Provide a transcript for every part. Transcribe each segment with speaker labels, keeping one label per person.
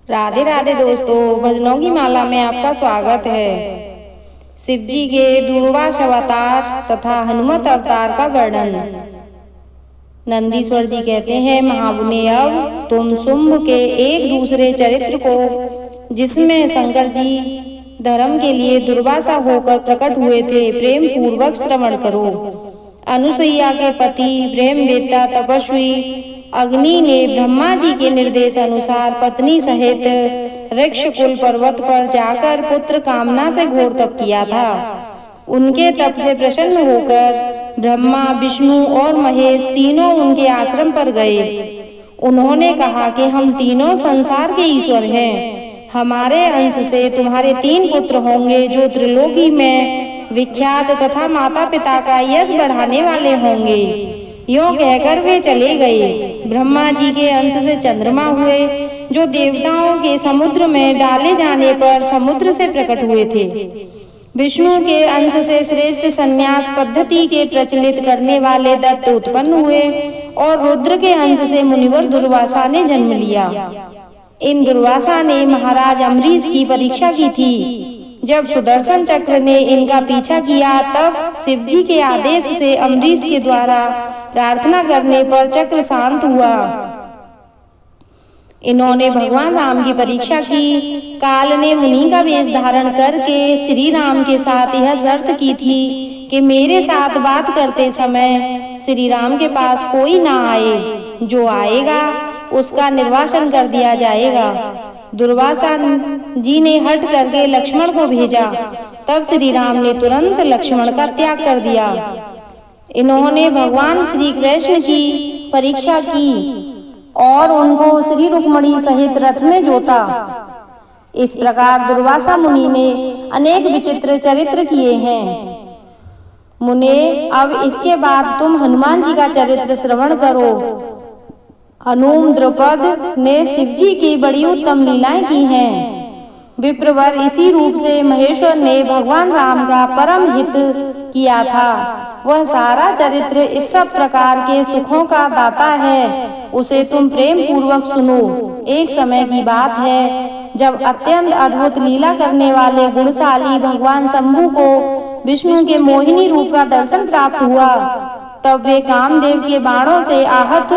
Speaker 1: राधे राधे दोस्तों, भजनों की माला में आपका स्वागत है। शिव जी के दूरभाष अवतार तथा हनुमत अवतार का वर्णन। नंदीश्वर जी कहते हैं, महामुने अब तुम शुंभ के एक दूसरे चरित्र को, जिसमें शंकर जी धर्म के लिए दुर्वासा होकर प्रकट हुए थे, प्रेम पूर्वक श्रवण करो। अनुसुईया के पति ब्रह्मवेत्ता तपस्वी अग्नि ने ब्रह्मा जी के निर्देश अनुसार पत्नी सहित ऋक्षकुल पर्वत पर जाकर पुत्र कामना से घोर तप किया था। उनके तप से प्रसन्न होकर ब्रह्मा, विष्णु और महेश तीनों उनके आश्रम पर गए। उन्होंने कहा कि हम तीनों संसार के ईश्वर हैं। हमारे अंश से तुम्हारे 3 पुत्र होंगे, जो त्रिलोकी में विख्यात तथा माता पिता का यश बढ़ाने वाले होंगे। यूं कहकर वे चले गए। ब्रह्मा जी के अंश से चंद्रमा हुए, जो देवताओं के समुद्र में डाले जाने पर समुद्र से प्रकट हुए थे। विष्णु के अंश से श्रेष्ठ संन्यास पद्धति के प्रचलित करने वाले दत्त उत्पन्न हुए और रुद्र के अंश से मुनिवर दुर्वासा ने जन्म लिया। इन दुर्वासा ने महाराज अम्बरीश की परीक्षा की थी। जब सुदर्शन चक्र ने इनका पीछा किया, तब शिव जी के आदेश से अम्बरीश के द्वारा प्रार्थना करने पर चक्र शांत हुआ। इन्होंने भगवान राम की परीक्षा की। काल ने मुनि का वेश धारण करके श्री राम के साथ यह शर्त की थी कि मेरे साथ बात करते समय श्री राम के पास कोई ना आए। जो आएगा उसका निर्वासन कर दिया जाएगा। दुर्वासा जी ने हट करके लक्ष्मण को भेजा। तब श्री राम ने तुरंत लक्ष्मण का त्याग कर दिया। इन्होंने भगवान श्री कृष्ण की परीक्षा की और उनको श्री रुक्मणी सहित रथ में जोता। इस प्रकार दुर्वासा मुनि ने अनेक विचित्र चरित्र किए हैं। मुने, अब इसके बाद तुम हनुमान जी का चरित्र श्रवण करो। हनुम द्रुपद ने शिव जी की बड़ी उत्तम लीलाएं की हैं। विप्रवर इसी रूप से महेश्वर ने भगवान राम का परम हित किया था। वह सारा चरित्र इस सब प्रकार के सुखों का दाता है। उसे तुम प्रेम पूर्वक सुनो। एक समय की बात है, जब अत्यंत अद्भुत लीला करने वाले गुणशाली भगवान शंभु को विष्णु के मोहिनी रूप का दर्शन प्राप्त हुआ। तब वे कामदेव के बाणों से आहत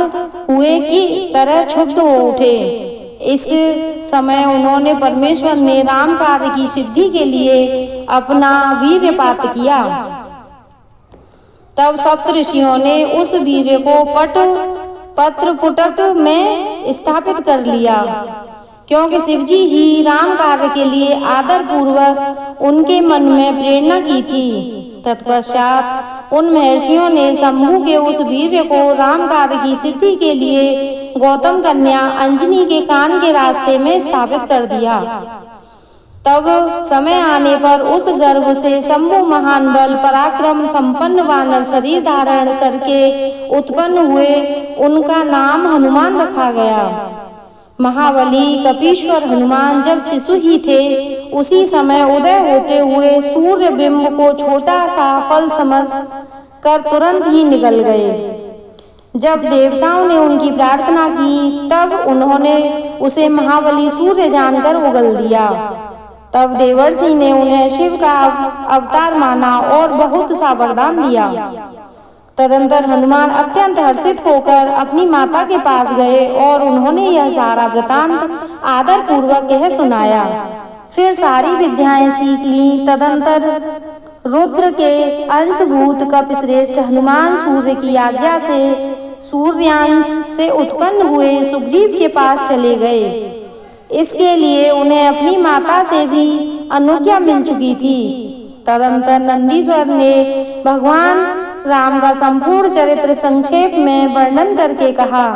Speaker 1: हुए की तरह क्षुब्ध हो उठे। इस समय उन्होंने परमेश्वर ने राम कार्य की सिद्धि के लिए अपना वीर्यपात किया। तब सप्त ऋषियों ने उस वीर्य को पत्र पुटक में स्थापित कर लिया, क्योंकि शिव जी ही राम कार्य के लिए आदर पूर्वक उनके मन में प्रेरणा की थी। तत्पश्चात उन महर्षियों ने शंभु के उस वीर्य को राम कार्य की सिद्धि के लिए गौतम कन्या अंजनी के कान के रास्ते में स्थापित कर दिया। तब समय आने पर उस गर्भ से शंभु महान बल पराक्रम संपन्न वानर शरीर धारण करके उत्पन्न हुए। उनका नाम हनुमान रखा गया। महाबली कपीश्वर हनुमान जब शिशु ही थे, उसी समय उदय होते हुए सूर्य बिंब को छोटा सा फल समझ कर तुरंत ही निकल गए। जब देवताओं ने उनकी प्रार्थना की, तब उन्होंने उसे महाबली सूर्य जानकर उगल दिया। तब देवर्षि ने उन्हें शिव का अवतार माना और बहुत सा वरदान दिया। तदंतर हनुमान अत्यंत हर्षित होकर अपनी माता के पास गए और उन्होंने यह सारा वृतांत आदर पूर्वक यह सुनाया। फिर सारी विद्याएं सीख ली। तदंतर रुद्र के अंशभूत कपिश्रेष्ठ हनुमान सूर्य की आज्ञा से सूर्यांश से उत्पन्न हुए सुग्रीव के पास चले गए। इसके लिए उन्हें अपनी माता से भी अनुज्ञा मिल चुकी थी। तदंतर नंदीश्वर ने भगवान राम का संपूर्ण चरित्र संक्षेप में वर्णन करके कहा,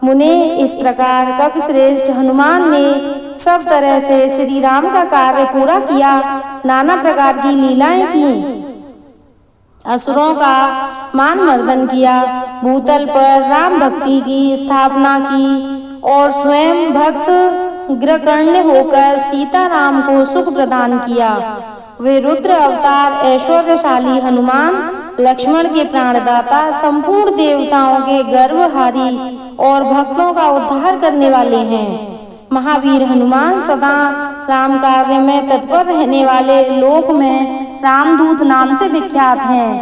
Speaker 1: मुने, इस प्रकार कपिश्रेष्ठ हनुमान ने सब तरह से श्री राम का कार्य पूरा किया, नाना प्रकार की लीलाएं की, असुरों का मान मर्दन किया, भूतल पर राम भक्ति की स्थापना की और स्वयं भक्त ग्रकर्ण होकर सीता राम को सुख प्रदान किया। वे रुद्र अवतार ऐश्वर्यशाली हनुमान लक्ष्मण के प्राणदाता, संपूर्ण देवताओं के गर्वहारी और भक्तों का उद्धार करने वाले हैं। महावीर हनुमान सदा राम कार्य में तत्पर रहने वाले लोक में रामदूत नाम से विख्यात हैं।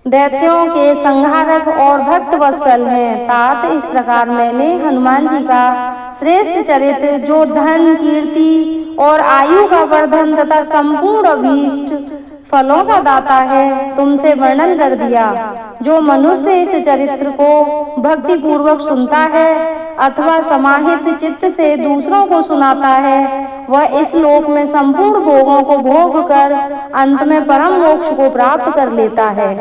Speaker 1: दैत्यों के संहारक और भक्त वत्सल हैं। तात इस प्रकार मैंने हनुमान जी का श्रेष्ठ चरित्र, जो धन, कीर्ति और आयु का वर्धन तथा संपूर्ण अभीष्ट फलों का दाता है, तुमसे वर्णन कर दिया। जो मनुष्य इस चरित्र को भक्ति पूर्वक सुनता है अथवा समाहित चित्त से दूसरों को सुनाता है, वह इस लोक में संपूर्ण भोगों को भोग कर अंत में परम मोक्ष को प्राप्त कर लेता है।